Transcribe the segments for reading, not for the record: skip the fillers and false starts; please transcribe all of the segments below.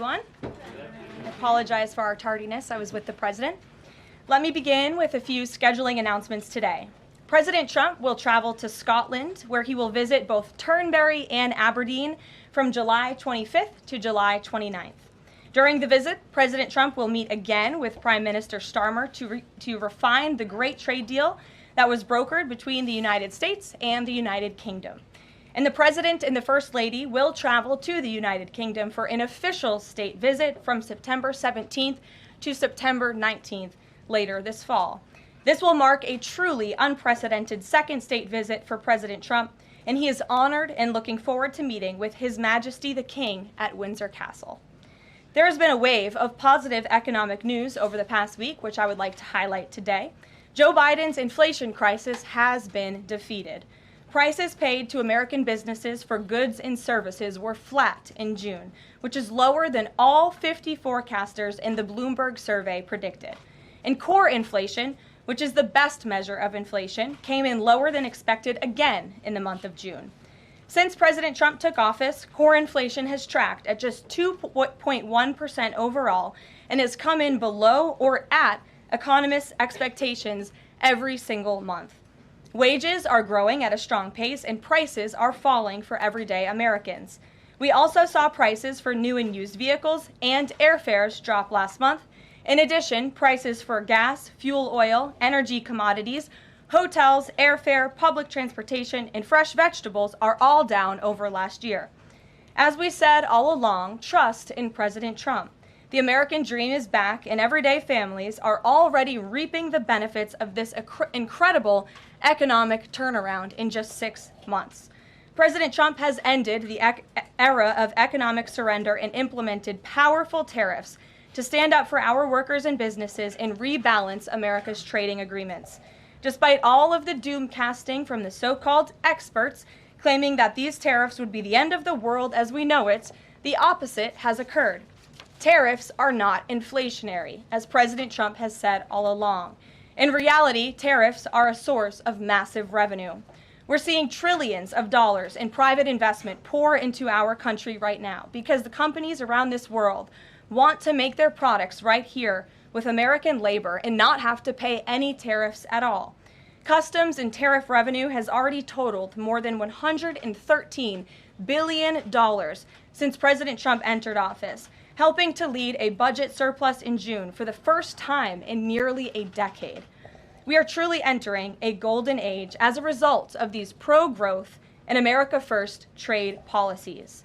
Everyone. I apologize for our tardiness. I was with the president. Let me begin with a few scheduling announcements today. President Trump will travel to Scotland, where he will visit both Turnberry and Aberdeen from July 25th to July 29th. During the visit, President Trump will meet again with Prime Minister Starmer to refine the great trade deal that was brokered between the United States and the United Kingdom. And the President and the First Lady will travel to the United Kingdom for an official state visit from September 17th to September 19th later this fall. This will mark a truly unprecedented second state visit for President Trump, and he is honored and looking forward to meeting with His Majesty the King at Windsor Castle. There has been a wave of positive economic news over the past week, which I would like to highlight today. Joe Biden's inflation crisis has been defeated. Prices paid to American businesses for goods and services were flat in June, which is lower than all 50 forecasters in the Bloomberg survey predicted. And core inflation, which is the best measure of inflation, came in lower than expected again in the month of June. Since President Trump took office, core inflation has tracked at just 2.1% overall and has come in below or at economists' expectations every single month. Wages are growing at a strong pace and prices are falling for everyday Americans. We also saw prices for new and used vehicles and airfares drop last month. In addition, prices for gas, fuel oil, energy commodities, hotels, airfare, public transportation, and fresh vegetables are all down over last year. As we said all along, trust in President Trump. The American dream is back, and everyday families are already reaping the benefits of this incredible economic turnaround in just 6 months. President Trump has ended the era of economic surrender and implemented powerful tariffs to stand up for our workers and businesses and rebalance America's trading agreements. Despite all of the doom casting from the so-called experts claiming that these tariffs would be the end of the world as we know it, the opposite has occurred. Tariffs are not inflationary, as President Trump has said all along. In reality, tariffs are a source of massive revenue. We're seeing trillions of dollars in private investment pour into our country right now because the companies around this world want to make their products right here with American labor and not have to pay any tariffs at all. Customs and tariff revenue has already totaled more than $113 billion since President Trump entered office, helping to lead a budget surplus in June for the first time in nearly a decade. We are truly entering a golden age as a result of these pro-growth and America First trade policies.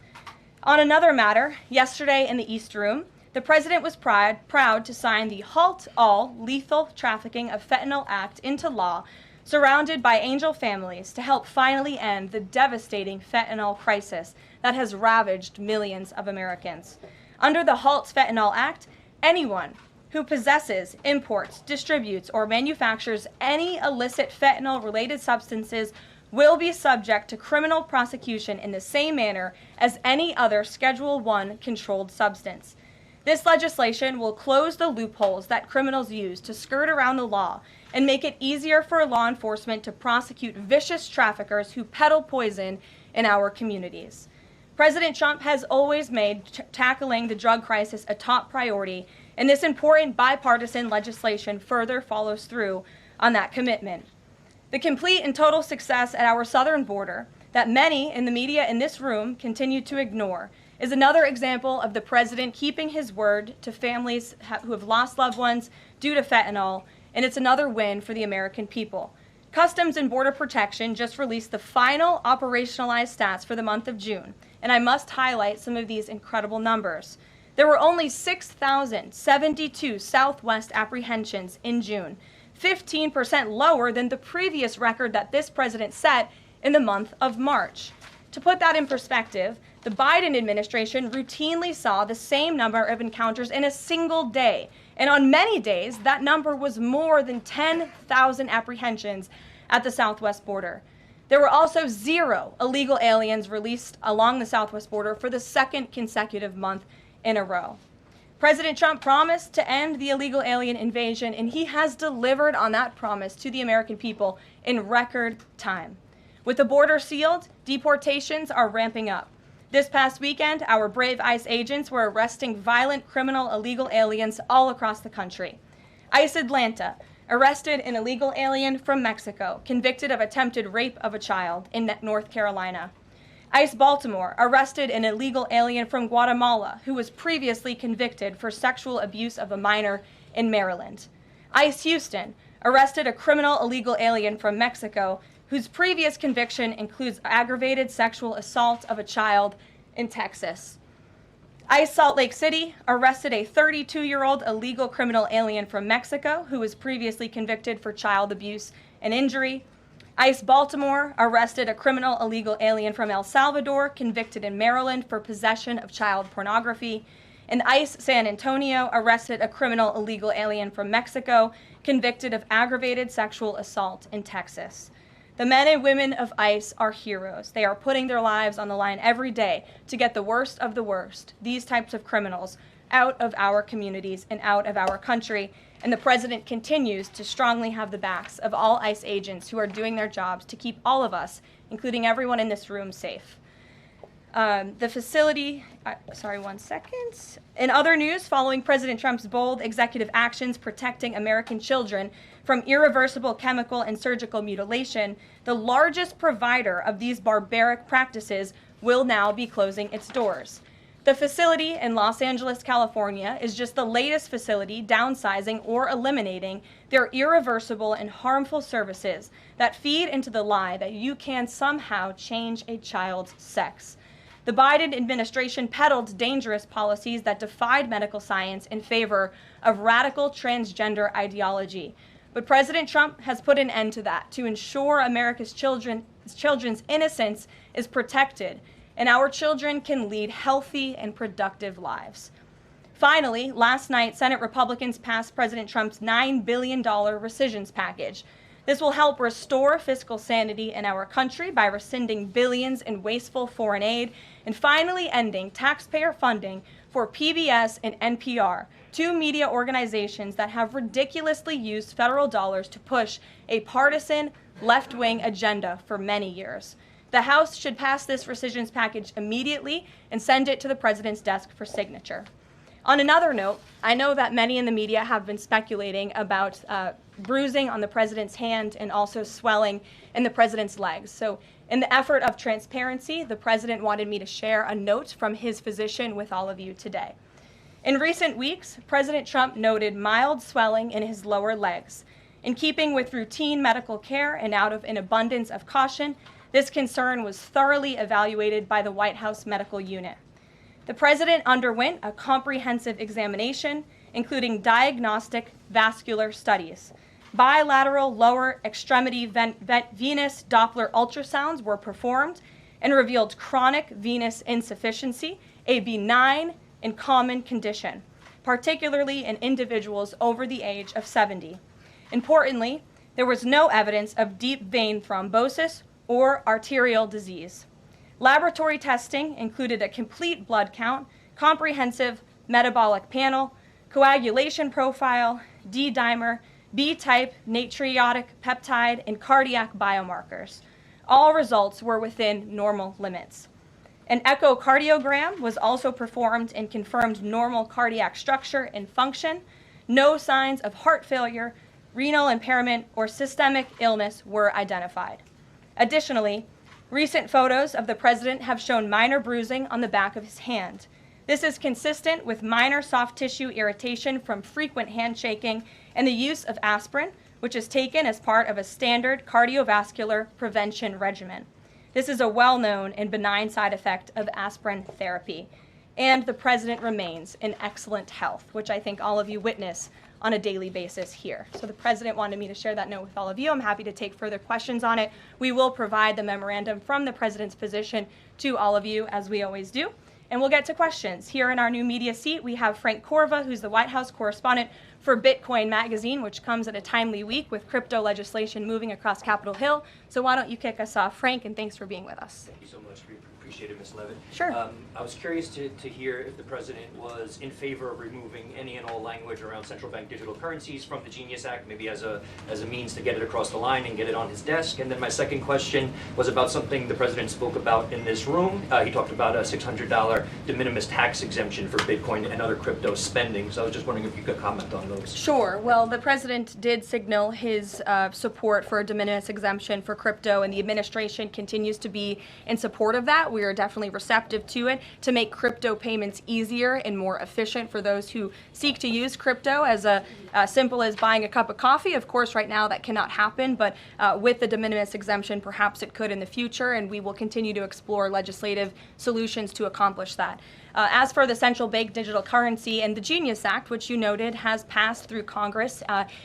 On another matter, yesterday in the East Room, the president was proud to sign the Halt All Lethal Trafficking of Fentanyl Act into law, surrounded by angel families to help finally end the devastating fentanyl crisis that has ravaged millions of Americans. Under the HALT Fentanyl Act, anyone who possesses, imports, distributes, or manufactures any illicit fentanyl-related substances will be subject to criminal prosecution in the same manner as any other Schedule I controlled substance. This legislation will close the loopholes that criminals use to skirt around the law and make it easier for law enforcement to prosecute vicious traffickers who peddle poison in our communities. President Trump has always made tackling the drug crisis a top priority, and this important bipartisan legislation further follows through on that commitment. The complete and total success at our southern border that many in the media in this room continue to ignore is another example of the president keeping his word to families who have lost loved ones due to fentanyl, and it's another win for the American people. Customs and Border Protection just released the final operationalized stats for the month of June, and I must highlight some of these incredible numbers. There were only 6,072 Southwest apprehensions in June, 15% lower than the previous record that this president set in the month of March. To put that in perspective, the Biden administration routinely saw the same number of encounters in a single day, and on many days, that number was more than 10,000 apprehensions at the Southwest border. There were also 0 illegal aliens released along the Southwest border for the second consecutive month in a row. President Trump promised to end the illegal alien invasion, and he has delivered on that promise to the American people in record time. With the border sealed, deportations are ramping up. This past weekend, our brave ICE agents were arresting violent criminal illegal aliens all across the country. ICE Atlanta arrested an illegal alien from Mexico, convicted of attempted rape of a child in North Carolina. ICE Baltimore arrested an illegal alien from Guatemala who was previously convicted for sexual abuse of a minor in Maryland. ICE Houston arrested a criminal illegal alien from Mexico whose previous conviction includes aggravated sexual assault of a child in Texas. ICE Salt Lake City arrested a 32-year-old illegal criminal alien from Mexico who was previously convicted for child abuse and injury. ICE Baltimore arrested a criminal illegal alien from El Salvador convicted in Maryland for possession of child pornography. And ICE San Antonio arrested a criminal illegal alien from Mexico convicted of aggravated sexual assault in Texas. The men and women of ICE are heroes. They are putting their lives on the line every day to get the worst of the worst, these types of criminals, out of our communities and out of our country. And the president continues to strongly have the backs of all ICE agents who are doing their jobs to keep all of us, including everyone in this room, safe. The facility, one second. In other news, following President Trump's bold executive actions protecting American children from irreversible chemical and surgical mutilation, the largest provider of these barbaric practices will now be closing its doors. The facility in Los Angeles, California, is just the latest facility downsizing or eliminating their irreversible and harmful services that feed into the lie that you can somehow change a child's sex. The Biden administration peddled dangerous policies that defied medical science in favor of radical transgender ideology. But President Trump has put an end to that to ensure America's children's innocence is protected and our children can lead healthy and productive lives. Finally, last night, Senate Republicans passed President Trump's $9 billion Recisions package. This will help restore fiscal sanity in our country by rescinding billions in wasteful foreign aid and finally ending taxpayer funding for PBS and NPR, two media organizations that have ridiculously used federal dollars to push a partisan left-wing agenda for many years. The House should pass this Recisions package immediately and send it to the president's desk for signature. On another note, I know that many in the media have been speculating about bruising on the president's hand and also swelling in the president's legs. So in the effort of transparency, the president wanted me to share a note from his physician with all of you today. In recent weeks, President Trump noted mild swelling in his lower legs. In keeping with routine medical care and out of an abundance of caution, this concern was thoroughly evaluated by the White House medical unit. The president underwent a comprehensive examination, including diagnostic vascular studies. Bilateral lower extremity venous Doppler ultrasounds were performed and revealed chronic venous insufficiency, a benign and common condition, particularly in individuals over the age of 70. Importantly, there was no evidence of deep vein thrombosis or arterial disease. Laboratory testing included a complete blood count, comprehensive metabolic panel, coagulation profile, D-dimer, B-type natriuretic peptide, and cardiac biomarkers. All results were within normal limits. An echocardiogram was also performed and confirmed normal cardiac structure and function. No signs of heart failure, renal impairment, or systemic illness were identified. Additionally, recent photos of the president have shown minor bruising on the back of his hand. This is consistent with minor soft tissue irritation from frequent handshaking and the use of aspirin, which is taken as part of a standard cardiovascular prevention regimen. This is a well-known and benign side effect of aspirin therapy. And the president remains in excellent health, which I think all of you witness on a daily basis here. So the president wanted me to share that note with all of you. I'm happy to take further questions on it. We will provide the memorandum from the president's position to all of you, as we always do. And we'll get to questions. Here in our new media seat, we have Frank Corva, who's the White House correspondent for Bitcoin Magazine, which comes at a timely week with crypto legislation moving across Capitol Hill. So why don't you kick us off, Frank, and thanks for being with us. Thank you so much. We appreciate appreciate it, Ms. Leavitt. Sure. I was curious to hear if the President was in favor of removing any and all language around central bank digital currencies from the Genius Act, maybe as a means to get it across the line and get it on his desk. And then my second question was about something the President spoke about in this room. He talked about a $600 de minimis tax exemption for Bitcoin and other crypto spending. So I was just wondering if you could comment on those. Sure. Well, the President did signal his support for a de minimis exemption for crypto, and the administration continues to be in support of that. We are definitely receptive to it to make crypto payments easier and more efficient for those who seek to use crypto as simple as buying a cup of coffee. Of course, right now that cannot happen, but with the de minimis exemption, perhaps it could in the future, and we will continue to explore legislative solutions to accomplish that. As for the central bank digital currency and the Genius Act, which you noted has passed through Congress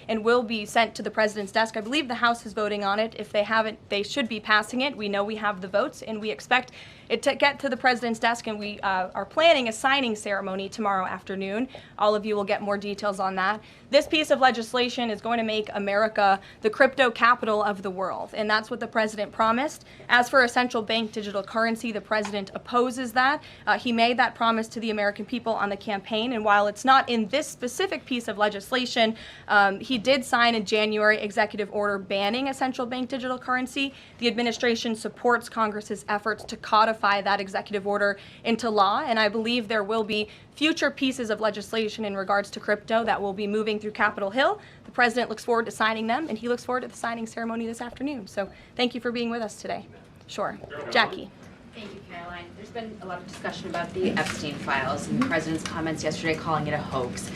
and will be sent to the President's desk. I believe the House is voting on it. If they haven't, they should be passing it. We know we have the votes, and we expect it to get to the President's desk, and we are planning a signing ceremony tomorrow afternoon. All of you will get more details on that. This piece of legislation is going to make America the crypto capital of the world, and that's what the President promised. As for a central bank digital currency, the President opposes that. He made that promise to the American people on the campaign, and while it's not in this specific piece of legislation, he did sign a January executive order banning a central bank digital currency. The administration supports Congress's efforts to codify that executive order into law, and I believe there will be future pieces of legislation in regards to crypto that will be moving through Capitol Hill. The President looks forward to signing them, and he looks forward to the signing ceremony this afternoon. So thank you for being with us today. Sure. Jackie. Thank you, Karoline. There's been a lot of discussion about the Epstein files and the President's comments yesterday calling it a hoax.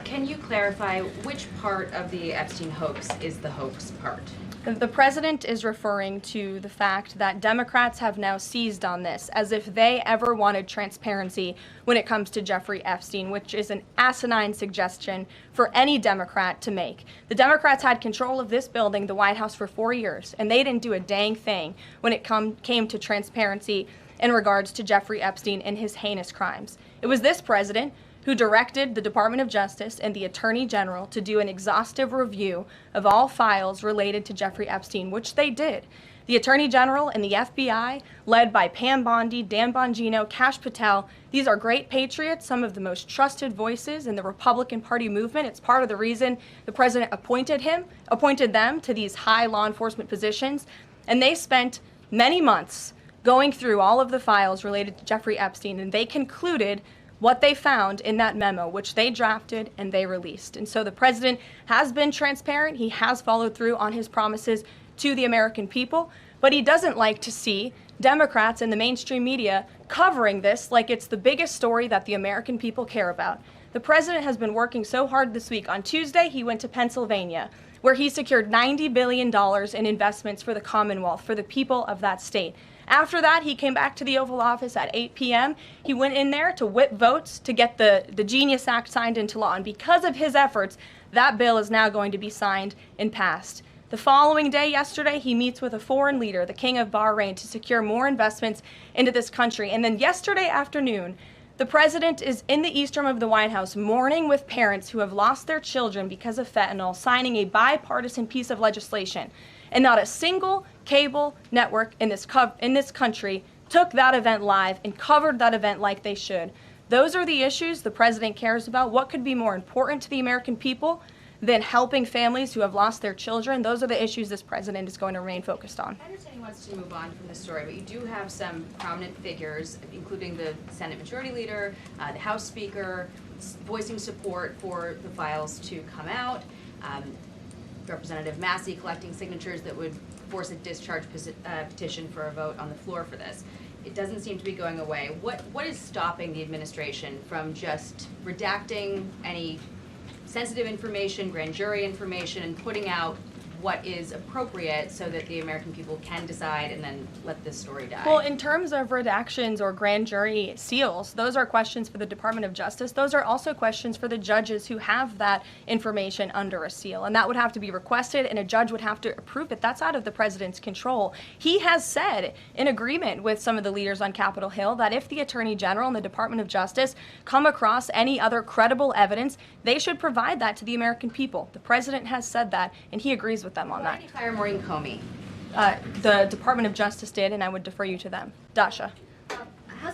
Can you clarify which part of the Epstein hoax is the hoax part? The President is referring to the fact that Democrats have now seized on this as if they ever wanted transparency when it comes to Jeffrey Epstein, which is an asinine suggestion for any Democrat to make. The Democrats had control of this building, the White House, for 4 years, and they didn't do a dang thing when it came to transparency in regards to Jeffrey Epstein and his heinous crimes. It was this President who directed the Department of Justice and the Attorney General to do an exhaustive review of all files related to Jeffrey Epstein, which they did. The Attorney General and the FBI, led by Pam Bondi, Dan Bongino, Kash Patel, these are great patriots, some of the most trusted voices in the Republican Party movement. It's part of the reason the President appointed them to these high law enforcement positions, and they spent many months going through all of the files related to Jeffrey Epstein, and they concluded what they found in that memo, which they drafted and they released. And so the President has been transparent. He has followed through on his promises to the American people, but he doesn't like to see Democrats and the mainstream media covering this like it's the biggest story that the American people care about. The President has been working so hard this week. On Tuesday, he went to Pennsylvania, where he secured $90 billion in investments for the Commonwealth, for the people of that state. After that, he came back to the Oval Office at 8 p.m. He went in there to whip votes to get the Genius Act signed into law. And because of his efforts, that bill is now going to be signed and passed. The following day, yesterday, he meets with a foreign leader, the King of Bahrain, to secure more investments into this country. And then yesterday afternoon, the President is in the East Room of the White House mourning with parents who have lost their children because of fentanyl, signing a bipartisan piece of legislation. And not a single cable network in this country took that event live and covered that event like they should. Those are the issues the President cares about. What could be more important to the American people than helping families who have lost their children? Those are the issues this President is going to remain focused on. I understand he wants to move on from this story, but you do have some prominent figures, including the Senate Majority Leader, the House Speaker, voicing support for the files to come out. Representative Massey collecting signatures that would force a discharge petition for a vote on the floor for this. It doesn't seem to be going away. What is stopping the administration from just redacting any sensitive information, grand jury information, and putting out what is appropriate so that the American people can decide and then let this story die? Well, in terms of redactions or grand jury seals, those are questions for the Department of Justice. Those are also questions for the judges who have that information under a seal. And that would have to be requested, and a judge would have to approve it. That's out of the President's control. He has said, in agreement with some of the leaders on Capitol Hill, that if the Attorney General and the Department of Justice come across any other credible evidence, they should provide that to the American people. The President has said that, and he agrees with them on that. Why did you fire Maureen Comey? The Department of Justice did, and I would defer you to them. Dasha.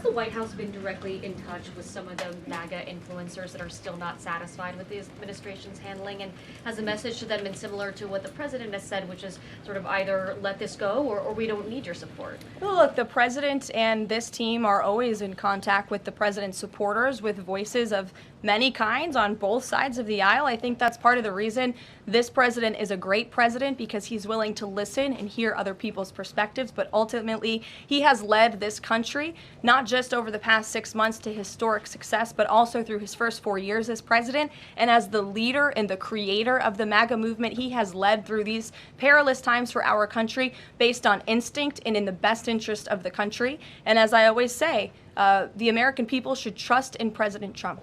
the White House been directly in touch with some of the MAGA influencers that are still not satisfied with the administration's handling? And has the message to them been similar to what the president has said, which is sort of either let this go or we don't need your support? Well, look, the president and this team are always in contact with the president's supporters with voices of many kinds on both sides of the aisle. I think that's part of the reason this president is a great president, because he's willing to listen and hear other people's perspectives. But ultimately, he has led this country, not just over the past 6 months to historic success, but also through his first 4 years as president. And as the leader and the creator of the MAGA movement, he has led through these perilous times for our country based on instinct and in the best interest of the country. And as I always say, the American people should trust in President Trump.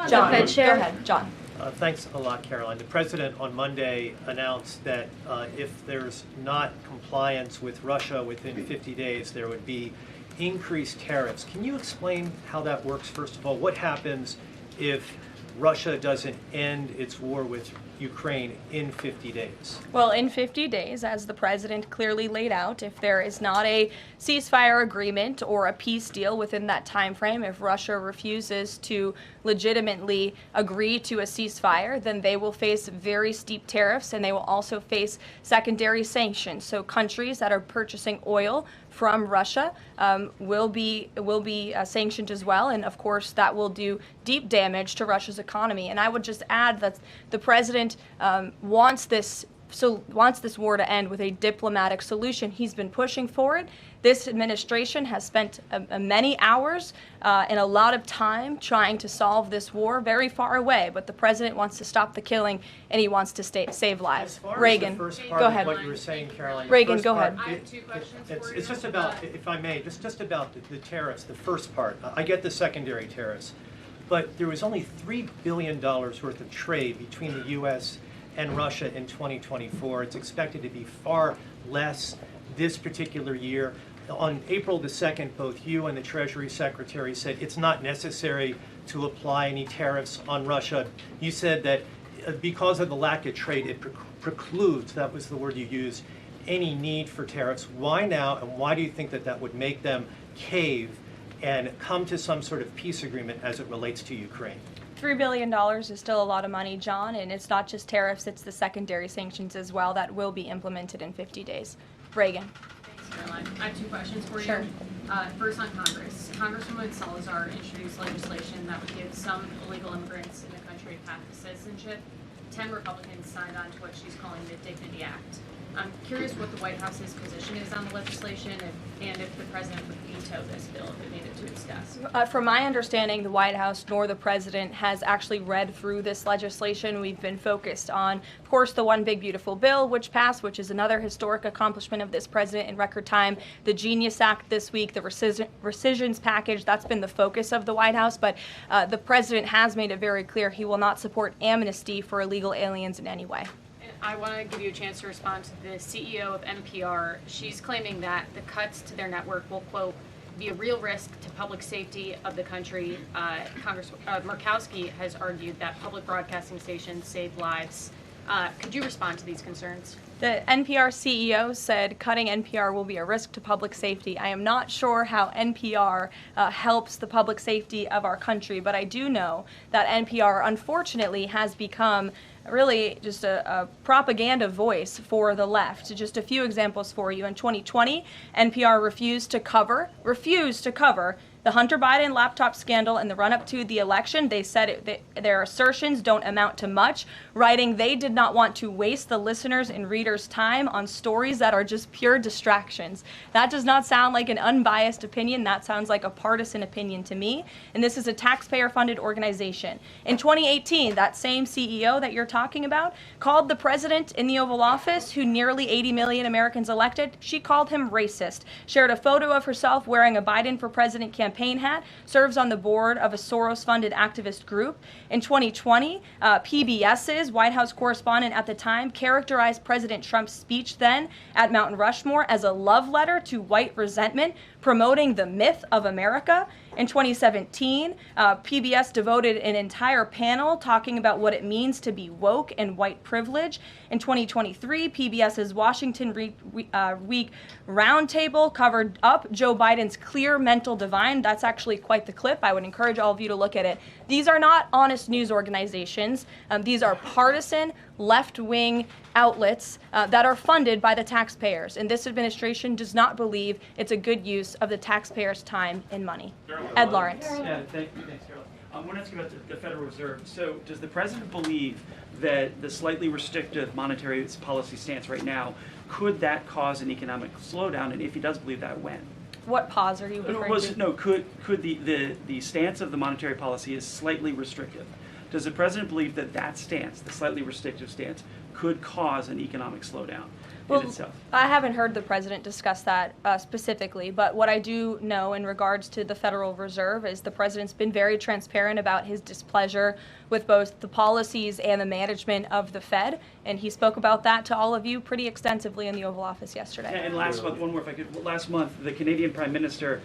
John, Fed go Chair. ahead, John. Thanks a lot, Caroline. The president on Monday announced that if there's not compliance with Russia within 50 days, there would be increased tariffs. Can you explain how that works, first of all? What happens if Russia doesn't end its war with Ukraine in 50 days? Well, in 50 days, as the president clearly laid out, if there is not a ceasefire agreement or a peace deal within that time frame, if Russia refuses to legitimately agree to a ceasefire, then they will face very steep tariffs, and they will also face secondary sanctions. So countries that are purchasing oil from Russia will be sanctioned as well, and of course that will do deep damage to Russia's economy. And I would just add that the president wants this war to end with a diplomatic solution. He's been pushing for it. This administration has spent many hours and a lot of time trying to solve this war very far away, but the president wants to stop the killing and he wants to save lives. As far Reagan, as the first part go of ahead. what you were saying, Caroline. the Reagan, first go part, ahead. I have two questions for you. It's just about, if I may, just about the tariffs, the first part. I get the secondary tariffs, but there was only $3 billion worth of trade between the U.S. and Russia in 2024. It's expected to be far less this particular year. On April the 2nd, both you and the Treasury Secretary said it's not necessary to apply any tariffs on Russia. You said that because of the lack of trade, it precludes, that was the word you used, any need for tariffs. Why now, and why do you think that that would make them cave and come to some sort of peace agreement as it relates to Ukraine? $3 billion is still a lot of money, John, and it's not just tariffs, it's the secondary sanctions as well that will be implemented in 50 days. Reagan. Thanks, Caroline. I have two questions for you. Sure. First on Congress. Congresswoman Salazar introduced legislation that would give some illegal immigrants in the country a path to citizenship. 10 Republicans signed on to what she's calling the Dignity Act. I'm curious what the White House's position is on the legislation and if the president would veto this bill if it made it to its desk. From my understanding, the White House nor the president has actually read through this legislation. We've been focused on, of course, the One Big Beautiful Bill, which passed, which is another historic accomplishment of this president in record time. The Genius Act this week, the Recisions package, that's been the focus of the White House. But the president has made it very clear he will not support amnesty for illegal aliens in any way. I want to give you a chance to respond to the CEO of NPR. She's claiming that the cuts to their network will, quote, be a real risk to public safety of the country. Murkowski has argued that public broadcasting stations save lives. Could you respond to these concerns? The NPR CEO said cutting NPR will be a risk to public safety. I am not sure how NPR helps the public safety of our country, but I do know that NPR, unfortunately, has become really just a propaganda voice for the left. Just a few examples for you. In 2020, NPR refused to cover the Hunter Biden laptop scandal in the run-up to the election. They said their assertions don't amount to much, writing they did not want to waste the listeners' and readers' time on stories that are just pure distractions. That does not sound like an unbiased opinion. That sounds like a partisan opinion to me. And this is a taxpayer-funded organization. In 2018, that same CEO that you're talking about called the president in the Oval Office, who nearly 80 million Americans elected, she called him racist, shared a photo of herself wearing a Biden for President campaign hat, serves on the board of a Soros-funded activist group. In 2020, PBS's White House correspondent at the time characterized President Trump's speech then at Mount Rushmore as a love letter to white resentment, promoting the myth of America. In 2017, PBS devoted an entire panel talking about what it means to be woke and white privilege. In 2023, PBS's Washington Week Roundtable covered up Joe Biden's clear mental divide. That's actually quite the clip. I would encourage all of you to look at it. These are not honest news organizations. These are partisan, left-wing outlets that are funded by the taxpayers. And this administration does not believe it's a good use of the taxpayers' time and money. Ed Lawrence. Yeah, thanks, Carol. I want to ask you about the Federal Reserve. So does the president believe that the slightly restrictive monetary policy stance right now, could that cause an economic slowdown? And if he does believe that, when? What pause are you referring to? No, could the stance of the monetary policy is slightly restrictive? Does the president believe that that stance, the slightly restrictive stance, could cause an economic slowdown in itself? I haven't heard the president discuss that specifically, but what I do know in regards to the Federal Reserve is the president's been very transparent about his displeasure with both the policies and the management of the Fed, and he spoke about that to all of you pretty extensively in the Oval Office yesterday. And last month, one more if I could, last month the Canadian Prime Minister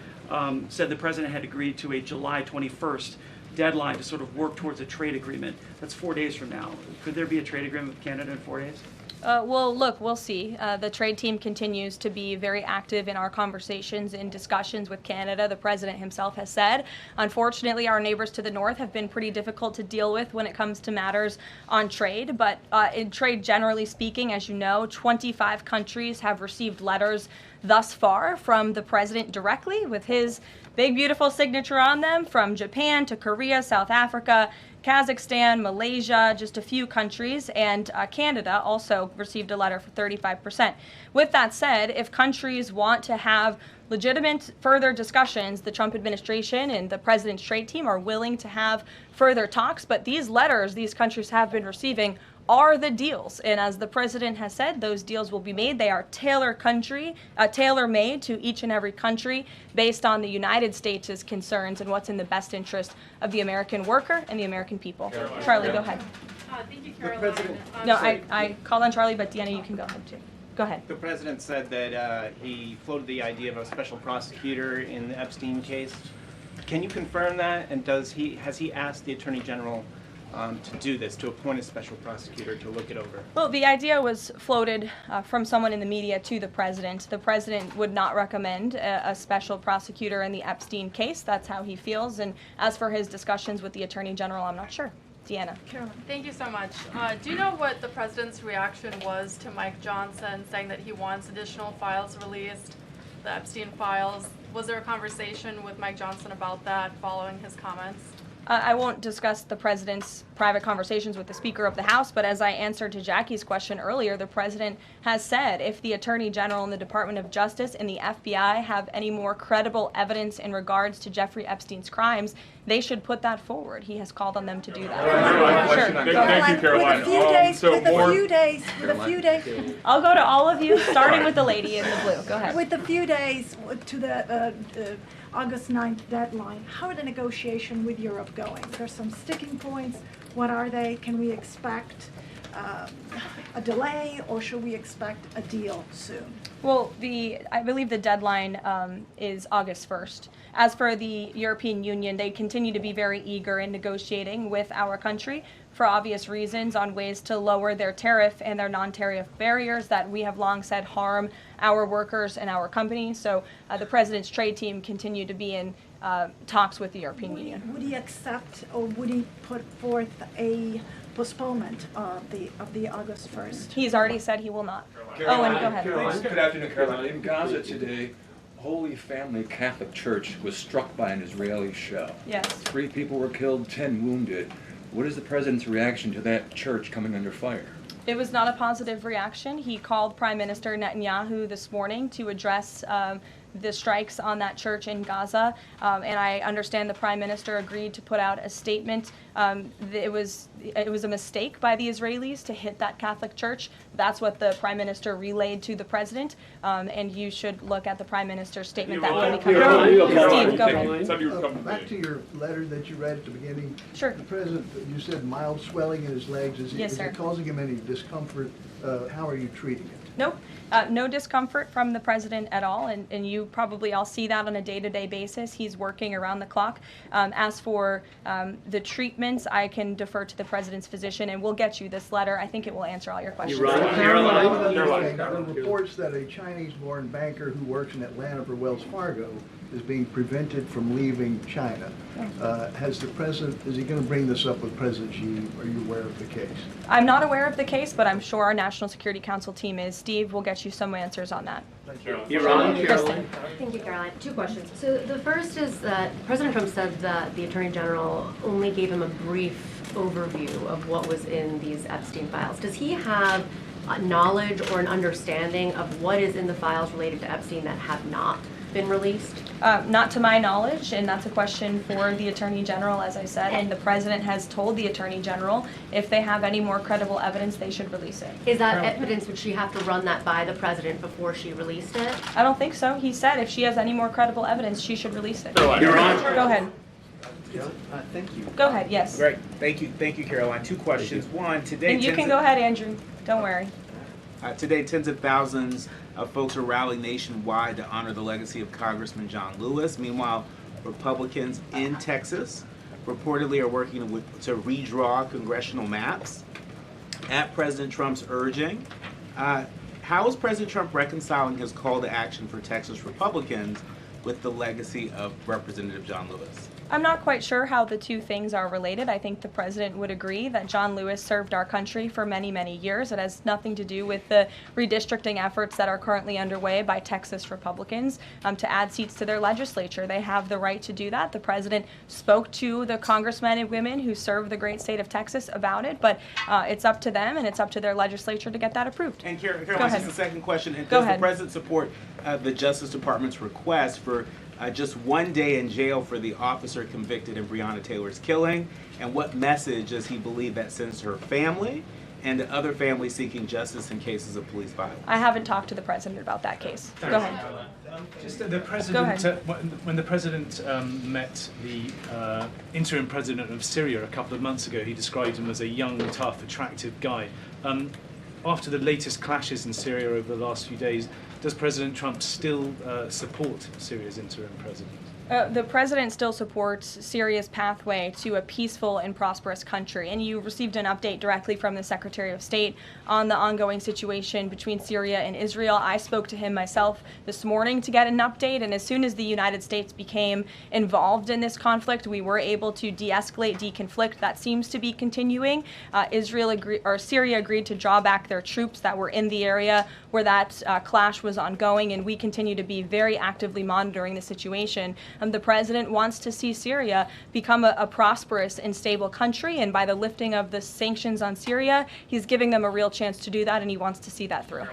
said the president had agreed to a July 21st deadline to sort of work towards a trade agreement. That's 4 days from now. Could there be a trade agreement with Canada in 4 days? Well, look, we'll see. The trade team continues to be very active in our conversations and discussions with Canada. The president himself has said, unfortunately, our neighbors to the north have been pretty difficult to deal with when it comes to matters on trade. But in trade, generally speaking, as you know, 25 countries have received letters thus far from the president directly with his big, beautiful signature on them, from Japan to Korea, South Africa, Kazakhstan, Malaysia, just a few countries, and Canada also received a letter for 35%. With that said, if countries want to have legitimate further discussions, the Trump administration and the president's trade team are willing to have further talks, but these letters these countries have been receiving are the deals. And as the president has said, those deals will be made. They are tailor-made to each and every country based on the United States' concerns and what's in the best interest of the American worker and the American people. Charlie, go ahead. Thank you, Karoline. No, I called on Charlie, but Deanna, you can go ahead too. Go ahead. The president said that he floated the idea of a special prosecutor in the Epstein case. Can you confirm that? And has he asked the Attorney General to do this, to appoint a special prosecutor to look it over? Well, the idea was floated from someone in the media to the president. The president would not recommend a special prosecutor in the Epstein case. That's how he feels. And as for his discussions with the Attorney General, I'm not sure. Deanna. Karoline. Thank you so much. Do you know what the president's reaction was to Mike Johnson saying that he wants additional files released, the Epstein files? Was there a conversation with Mike Johnson about that following his comments? I won't discuss the president's private conversations with the Speaker of the House, but as I answered to Jackie's question earlier, the president has said if the Attorney General and the Department of Justice and the FBI have any more credible evidence in regards to Jeffrey Epstein's crimes, they should put that forward. He has called on them to do that. Sure. Thank you, Karoline. With a few days. I'll go to all of you, starting with the lady in the blue. Go ahead. With a few days to the August 9th deadline, how are the negotiations with Europe going? There's some sticking points. What are they? Can we expect a delay, or should we expect a deal soon? Well, I believe the deadline is August 1st. As for the European Union, they continue to be very eager in negotiating with our country for obvious reasons on ways to lower their tariff and their non-tariff barriers that we have long said harm our workers and our companies. So the president's trade team continue to be in talks with the European Union. Would he accept, or would he put forth a postponement of the August 1st? He's already said he will not. Caroline, Owen, go ahead. Good afternoon, Caroline. In Gaza today, Holy Family Catholic Church was struck by an Israeli shell. Yes. 3 people were killed, 10 wounded. What is the president's reaction to that church coming under fire? It was not a positive reaction. He called Prime Minister Netanyahu this morning to address the strikes on that church in Gaza, and I understand the Prime Minister agreed to put out a statement. It was a mistake by the Israelis to hit that Catholic church. That's what the Prime Minister relayed to the President, and you should look at the Prime Minister's statement that will be coming out. Steve, go ahead. Back to your letter that you read at the beginning. Sure. The President, you said mild swelling in his legs. Is Yes, it sir. causing him any discomfort? How are you treating it? Nope. No discomfort from the president at all, and you probably all see that on a day-to-day basis. He's working around the clock. As for the treatments, I can defer to the president's physician, and we'll get you this letter. I think it will answer all your questions. There are reports that a Chinese-born banker who works in Atlanta for Wells Fargo is being prevented from leaving China. Has the president, is he going to bring this up with President Xi? Are you aware of the case? I'm not aware of the case, but I'm sure our National Security Council team is. Steve will get you some answers on that. Thank you. Kristen. Thank you, Caroline. Two questions. So the first is that President Trump said that the Attorney General only gave him a brief overview of what was in these Epstein files. Does he have knowledge or an understanding of what is in the files related to Epstein that have not been released? Not to my knowledge, and that's a question for the Attorney General, as I said, and the President has told the Attorney General if they have any more credible evidence, they should release it. Is that evidence, would she have to run that by the President before she released it? I don't think so. He said if she has any more credible evidence, she should release it. Your Honor. Go ahead. Thank you. Go ahead, yes. Great, thank you, Caroline. Two questions. One, today. And you can go ahead, Andrew. Don't worry. Today, tens of thousands of folks are rallying nationwide to honor the legacy of Congressman John Lewis. Meanwhile, Republicans in Texas reportedly are working to redraw congressional maps at President Trump's urging. How is President Trump reconciling his call to action for Texas Republicans with the legacy of Representative John Lewis? I'm not quite sure how the two things are related. I think the president would agree that John Lewis served our country for many, many years. It has nothing to do with the redistricting efforts that are currently underway by Texas Republicans to add seats to their legislature. They have the right to do that. The president spoke to the congressmen and women who serve the great state of Texas about it, but it's up to them and it's up to their legislature to get that approved. And Caroline, just the second question. Go Does ahead. the president support the Justice Department's request for just 1 day in jail for the officer convicted in Breonna Taylor's killing? And what message does he believe that sends to her family and to other families seeking justice in cases of police violence? I haven't talked to the president about that case. Go ahead. Just the president, when the president met the interim president of Syria a couple of months ago, he described him as a young, tough, attractive guy. After the latest clashes in Syria over the last few days, does President Trump still support Syria's interim president? The president still supports Syria's pathway to a peaceful and prosperous country, and you received an update directly from the Secretary of State on the ongoing situation between Syria and Israel. I spoke to him myself this morning to get an update, and as soon as the United States became involved in this conflict, we were able to de-escalate, deconflict. That seems to be continuing. Syria agreed to draw back their troops that were in the area where that clash was ongoing, and we continue to be very actively monitoring the situation. The president wants to see Syria become a prosperous and stable country, and by the lifting of the sanctions on Syria, he's giving them a real chance to do that, and he wants to see that through.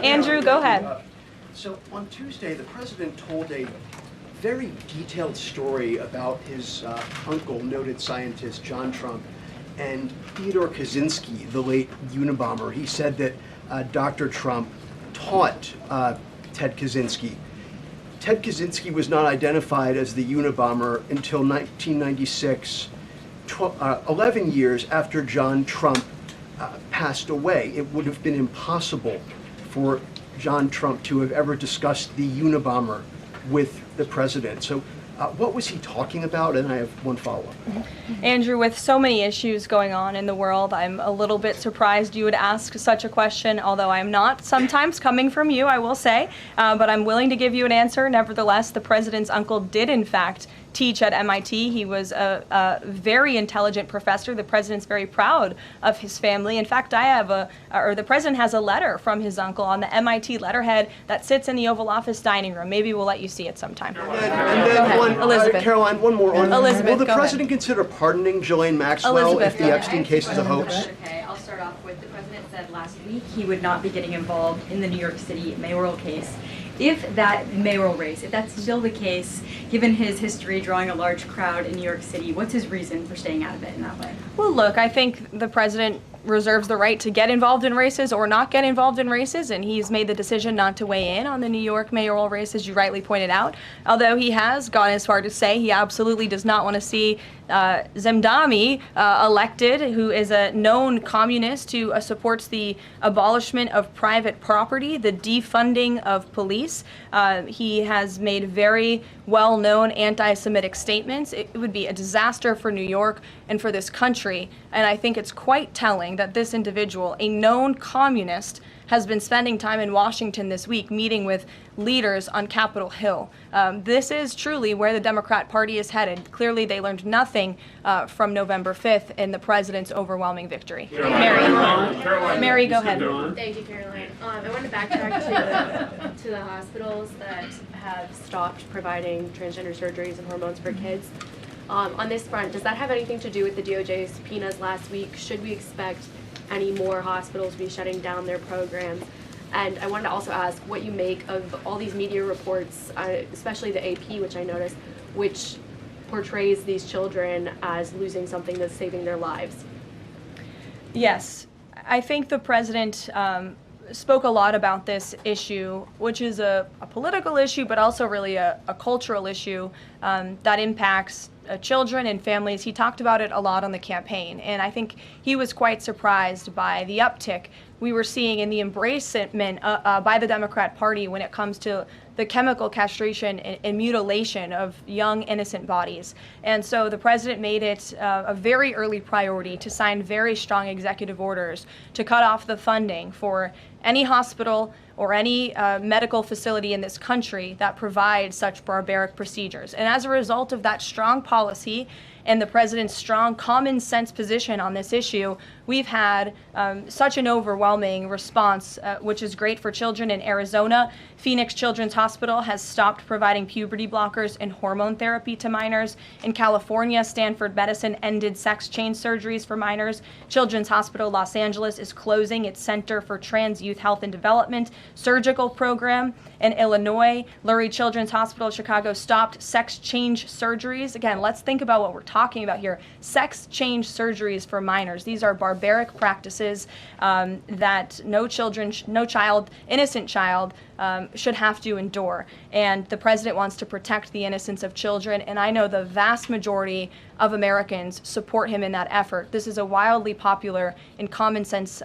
Andrew, go ahead. So on Tuesday, the president told a very detailed story about his uncle, noted scientist John Trump, and Theodore Kaczynski, the late Unabomber. He said that Dr. Trump taught Ted Kaczynski. Ted Kaczynski was not identified as the Unabomber until 1996, 11 years after John Trump passed away. It would have been impossible for John Trump to have ever discussed the Unabomber with the president. So what was he talking about? And I have one follow-up. Andrew, with so many issues going on in the world, I'm a little bit surprised you would ask such a question, although I'm not sometimes coming from you, I will say, but I'm willing to give you an answer. Nevertheless, the president's uncle did, in fact, teach at MIT. He was a very intelligent professor. The president's very proud of his family. In fact, the president has a letter from his uncle on the MIT letterhead that sits in the Oval Office dining room. Maybe we'll let you see it sometime. And then Elizabeth. Caroline, one more on. Elizabeth, will the go ahead. president consider pardoning Ghislaine Maxwell Elizabeth, if the go Epstein case is a hoax? Okay, I'll start off with the president said last week he would not be getting involved in the New York City mayoral case. If that mayoral race, if that's still the case, given his history drawing a large crowd in New York City, what's his reason for staying out of it in that way? Well, look, I think the president reserves the right to get involved in races or not get involved in races, and he's made the decision not to weigh in on the New York mayoral race, as you rightly pointed out, although he has gone as far to say he absolutely does not want to see Zemdami elected, who is a known communist who supports the abolishment of private property, the defunding of police. He has made very well-known anti-Semitic statements. It would be a disaster for New York and for this country, and I think it's quite telling that this individual, a known communist, has been spending time in Washington this week meeting with leaders on Capitol Hill. This is truly where the Democrat Party is headed. Clearly, they learned nothing from November 5th in the president's overwhelming victory. Mary, go ahead. Thank you, Karoline. I want to backtrack to the hospitals that have stopped providing transgender surgeries and hormones for kids. On this front, does that have anything to do with the DOJ subpoenas last week? Should we expect any more hospitals be shutting down their programs? And I wanted to also ask what you make of all these media reports, especially the AP, which I noticed, which portrays these children as losing something that's saving their lives. Yes, I think the president spoke a lot about this issue, which is a political issue, but also really a cultural issue that impacts children and families. He talked about it a lot on the campaign, and I think he was quite surprised by the uptick we were seeing in the embracement by the Democrat Party when it comes to the chemical castration and mutilation of young, innocent bodies. And so the president made it a very early priority to sign very strong executive orders to cut off the funding for any hospital or any medical facility in this country that provides such barbaric procedures. And as a result of that strong policy and the president's strong common sense position on this issue, we've had such an overwhelming response, which is great for children in Arizona. Phoenix Children's Hospital has stopped providing puberty blockers and hormone therapy to minors. In California, Stanford Medicine ended sex change surgeries for minors. Children's Hospital Los Angeles is closing its Center for Trans Youth Health and Development surgical program. In Illinois, Lurie Children's Hospital Chicago stopped sex change surgeries. Again, let's think about what we're talking about here. Sex change surgeries for minors. These are barbaric practices that no innocent child should have to endure. And the president wants to protect the innocence of children, and I know the vast majority of Americans support him in that effort. This is a wildly popular and common sense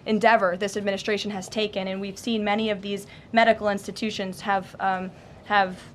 endeavor this administration has taken, and we've seen many of these medical institutions have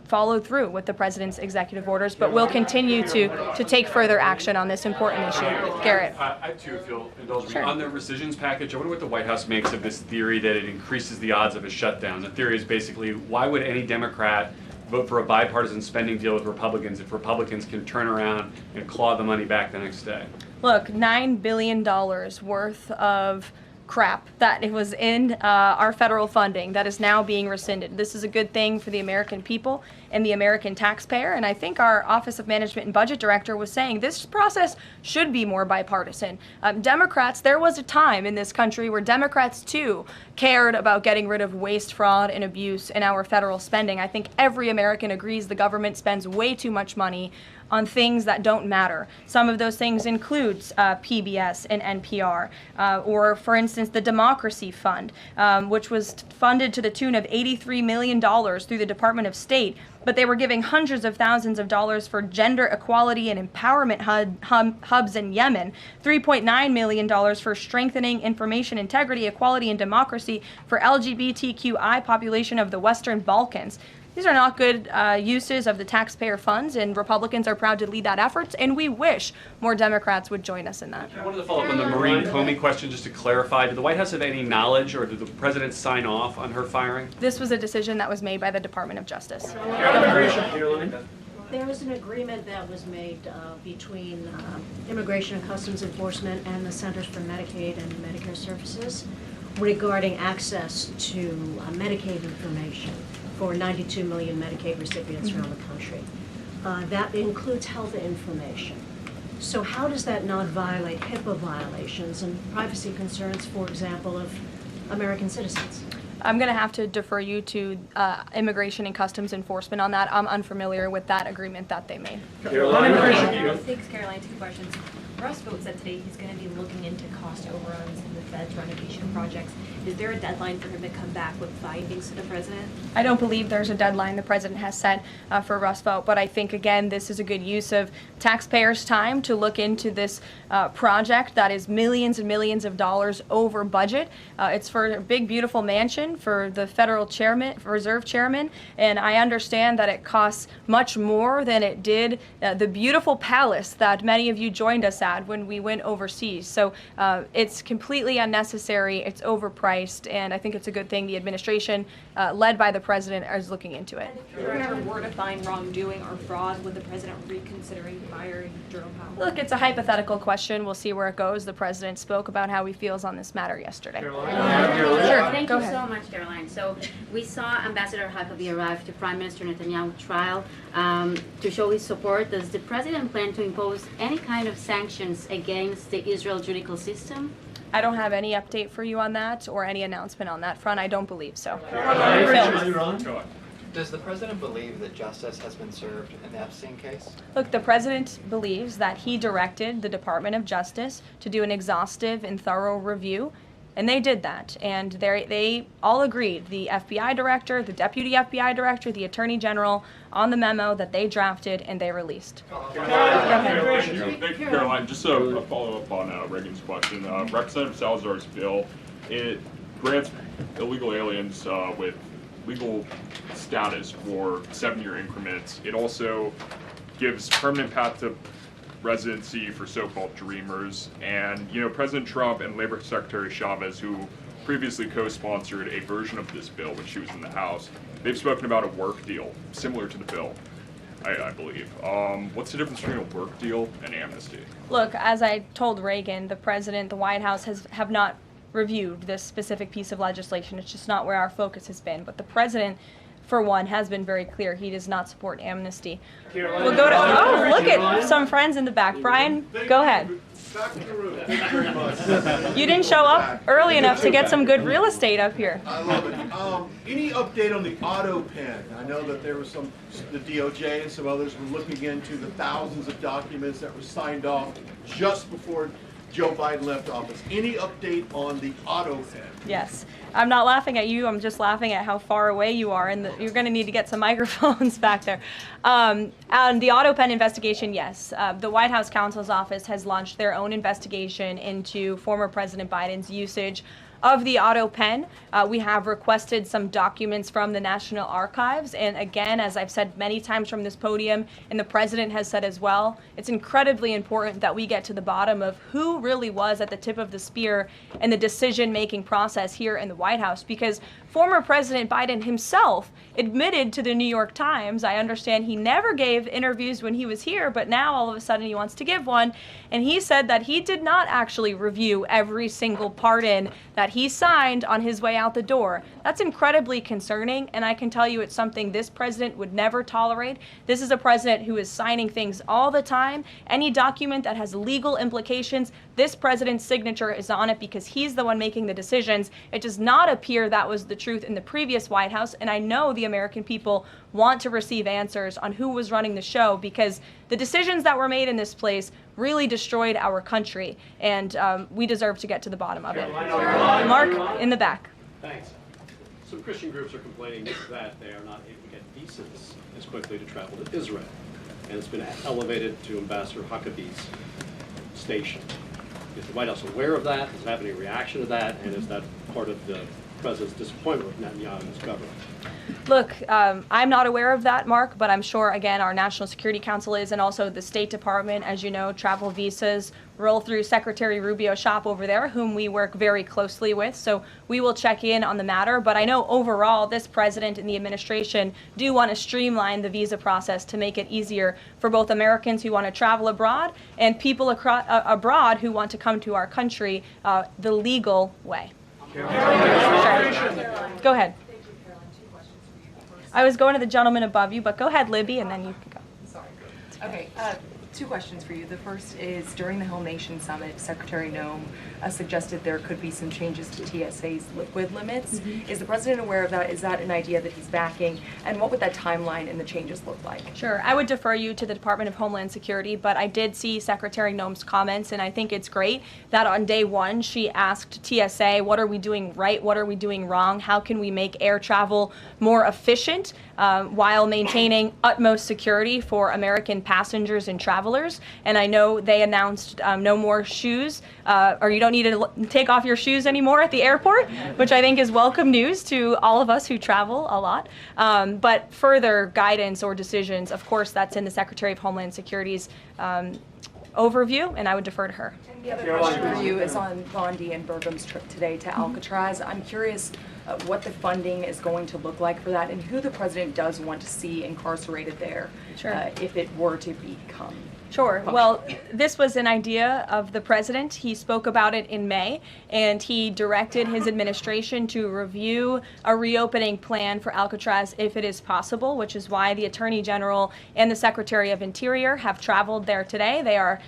followed through with the president's executive orders, but will continue to take further action on this important issue. Garrett. I too, if you'll indulge me. Sure. On the Recisions package, I wonder what the White House makes of this theory that it increases the odds of a shutdown. The theory is basically, why would any Democrat vote for a bipartisan spending deal with Republicans if Republicans can turn around and claw the money back the next day? Look, $9 billion worth of crap that it was in our federal funding that is now being rescinded. This is a good thing for the American people and the American taxpayer, and I think our Office of Management and Budget Director was saying this process should be more bipartisan. Democrats, there was a time in this country where Democrats too cared about getting rid of waste, fraud, and abuse in our federal spending. I think every American agrees the government spends way too much money on things that don't matter. Some of those things includes PBS and NPR, or for instance, the Democracy Fund, which was funded to the tune of $83 million through the Department of State, but they were giving hundreds of thousands of dollars for gender equality and empowerment hubs in Yemen, $3.9 million for strengthening information integrity, equality, and democracy for LGBTQI population of the Western Balkans. These are not good uses of the taxpayer funds, and Republicans are proud to lead that effort, and we wish more Democrats would join us in that. I wanted to follow up on the Maureen Comey question just to clarify. Did the White House have any knowledge, or did the president sign off on her firing? This was a decision that was made by the Department of Justice. There was an agreement that was made between Immigration and Customs Enforcement and the Centers for Medicaid and Medicare Services regarding access to Medicaid information for 92 million Medicaid recipients around the country. That includes health information. So how does that not violate HIPPO violations and privacy concerns, for example, of American citizens? I'm going to have to defer you to Immigration and Customs Enforcement on that. I'm unfamiliar with that agreement that they made. Thanks, Caroline. Two questions. Roosevelt said today he's going to be looking into cost overruns in the Fed's renovation projects. Is there a deadline for him to come back with findings to the president? I don't believe there's a deadline the president has set for Roosevelt, but I think, again, this is a good use of taxpayers' time to look into this project that is millions and millions of dollars over budget. It's for a big, beautiful mansion for the federal chairman, reserve chairman, and I understand that it costs much more than it did the beautiful palace that many of you joined us at when we went overseas. So it's completely unnecessary, it's overpriced, and I think it's a good thing the administration, led by the president, is looking into it. If there ever were to find wrongdoing or fraud, would the president reconsidering firing Jerome Powell? Look, it's a hypothetical question. We'll see where it goes. The president spoke about how he feels on this matter yesterday. Sure. Thank you so much, Caroline. So we saw Ambassador Huckabee arrive to Prime Minister Netanyahu's trial to show his support. Does the president plan to impose any kind of sanctions against the Israel judicial system? I don't have any update for you on that or any announcement on that front. I don't believe so. Does the president believe that justice has been served in the Epstein case? Look, the president believes that he directed the Department of Justice to do an exhaustive and thorough review, and they did that. And they all agreed, the FBI director, the deputy FBI director, the attorney general, on the memo that they drafted and they released. Thank you, Caroline. Just a follow-up on Reagan's question. Representative Salazar's bill, it grants illegal aliens with legal status for 7-year increments. It also gives permanent path to residency for so-called dreamers. And, you know, President Trump and Labor Secretary Chavez, who previously co-sponsored a version of this bill when she was in the House, they've spoken about a work deal similar to the bill, I believe. What's the difference between a work deal and amnesty? Look, as I told Reagan, the president, the White House have not reviewed this specific piece of legislation. It's just not where our focus has been. But the president, for one, has been very clear he does not support amnesty. We'll go to, oh, look at some friends in the back. Brian, go ahead. You didn't show up early enough to get some good real estate up here. I love it. Any update on the autopen? I know that there was the DOJ and some others were looking into the thousands of documents that were signed off just before Joe Biden left office. Any update on the autopen? Yes. I'm not laughing at you. I'm just laughing at how far away you are, and you're going to need to get some microphones back there. On the autopen investigation, yes. The White House counsel's office has launched their own investigation into former President Biden's usage of the autopen. We have requested some documents from the National Archives, and again, as I've said many times from this podium, and the president has said as well, it's incredibly important that we get to the bottom of who really was at the tip of the spear in the decision-making process here in the White House, because former President Biden himself admitted to the New York Times, I understand he never gave interviews when he was here, but now all of a sudden he wants to give one, and he said that he did not actually review every single pardon that he signed on his way out the door. That's incredibly concerning, and I can tell you it's something this president would never tolerate. This is a president who is signing things all the time. Any document that has legal implications, this president's signature is on it because he's the one making the decisions. It does not appear that was the truth in the previous White House, and I know the American people want to receive answers on who was running the show, because the decisions that were made in this place really destroyed our country, and we deserve to get to the bottom of it. Mark, in the back. Thanks. Some Christian groups are complaining that they are not able to get visas as quickly to travel to Israel, and it's been elevated to Ambassador Huckabee's station. Is the White House aware of that? Does it have any reaction to that? And is that part of the president's disappointment with Netanyahu's government? Look, I'm not aware of that, Mark, but I'm sure, again, our National Security Council is, and also the State Department. As you know, travel visas roll through Secretary Rubio's shop over there, whom we work very closely with, so we will check in on the matter. But I know overall this president and the administration do want to streamline the visa process to make it easier for both Americans who want to travel abroad and people abroad who want to come to our country the legal way. Sure. Go ahead. I was going to the gentleman above you, but go ahead, Libby, and then you can go. Okay, Two questions for you. The first is, during the Whole Nation Summit, Secretary Noem suggested there could be some changes to TSA's liquid limits. Mm-hmm. Is the President aware of that? Is that an idea that he's backing? And what would that timeline and the changes look like? Sure. I would defer you to the Department of Homeland Security, but I did see Secretary Noem's comments, and I think it's great that on day one she asked TSA, what are we doing right? What are we doing wrong? How can we make air travel more efficient while maintaining utmost security for American passengers and travelers? And I know they announced no more shoes, or you don't need to take off your shoes anymore at the airport, which I think is welcome news to all of us who travel a lot. But further guidance or decisions, of course, that's in the Secretary of Homeland Security's overview, and I would defer to her. And the other question for you is on Bondi and Burgum's trip today to Alcatraz. I'm curious what the funding is going to look like for that, and who the President does want to see incarcerated there, if it were to become. Sure. Well, this was an idea of the President. He spoke about it in May, and he directed his administration to review a reopening plan for Alcatraz if it is possible, which is why the Attorney General and the Secretary of Interior have traveled there today. They are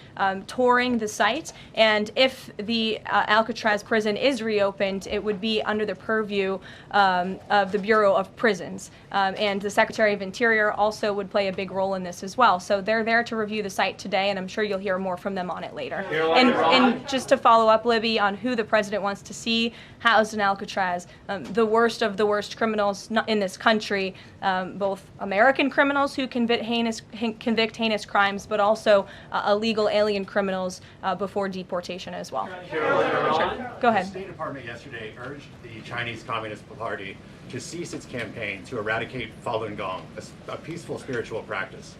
touring the site, and if the Alcatraz prison is reopened, it would be under the purview of the Bureau of Prisons, and the Secretary of Interior also would play a big role in this as well. So they're there to review the site today, and I'm sure you'll hear more from them on it later. And just to follow up, Libby, on who the President wants to see housed in Alcatraz, the worst of the worst criminals in this country, both American criminals who convict heinous crimes, but also illegal alien criminals before deportation as well. Sure. Go ahead. The State Department yesterday urged the Chinese Communist Party to cease its campaign to eradicate Falun Gong, a peaceful spiritual practice.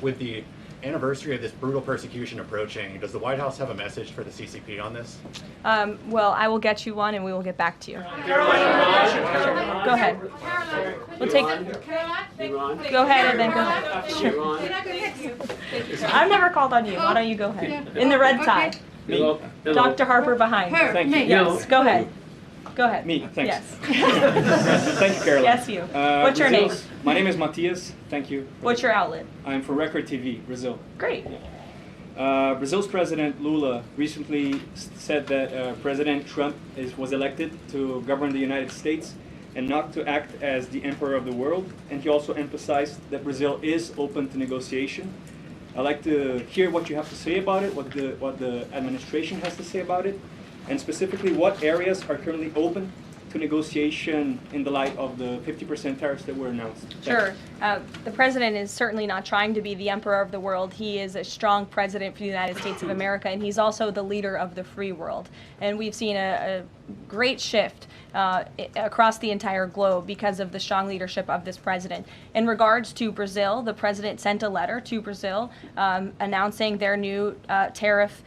With the anniversary of this brutal persecution approaching, does the White House have a message for the CCP on this? Well, I will get you one, and we will get back to you. Sure. Go ahead. We'll take. Go ahead, and then go ahead. Sure. I've never called on you. Why don't you go ahead? In the red tie. Hello. Dr. Harper behind. Thank you. Yes. Go ahead. Go ahead. Me, thanks. Yes. Thank you, Caroline. Yes, you. What's your name? My name is Matias. Thank you. What's your outlet? I'm from Record TV, Brazil. Great. Brazil's President Lula recently said that President Trump was elected to govern the United States and not to act as the emperor of the world. And he also emphasized that Brazil is open to negotiation. I'd like to hear what you have to say about it, what the administration has to say about it, and specifically what areas are currently open to negotiation in the light of the 50% tariffs that were announced. Sure. The President is certainly not trying to be the emperor of the world. He is a strong president for the United States of America, and he's also the leader of the free world. And we've seen a great shift across the entire globe because of the strong leadership of this president. In regards to Brazil, the President sent a letter to Brazil announcing their new tariff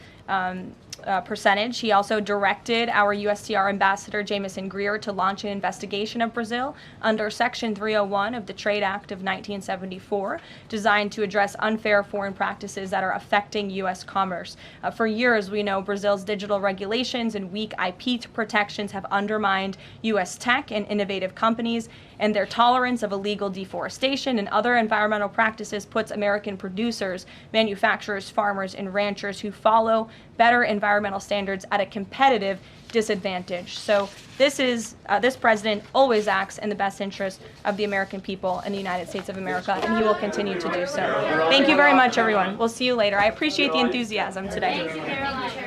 percentage. He also directed our USTR Ambassador Jameson Greer to launch an investigation of Brazil under Section 301 of the Trade Act of 1974, designed to address unfair foreign practices that are affecting U.S. commerce. For years, we know Brazil's digital regulations and weak IP protections have undermined U.S. tech and innovative companies, and their tolerance of illegal deforestation and other environmental practices puts American producers, manufacturers, farmers, and ranchers who follow better environmental standards at a competitive disadvantage. So this president always acts in the best interest of the American people and the United States of America, and he will continue to do so. Thank you very much, everyone. We'll see you later. I appreciate the enthusiasm today. Thank you, Caroline.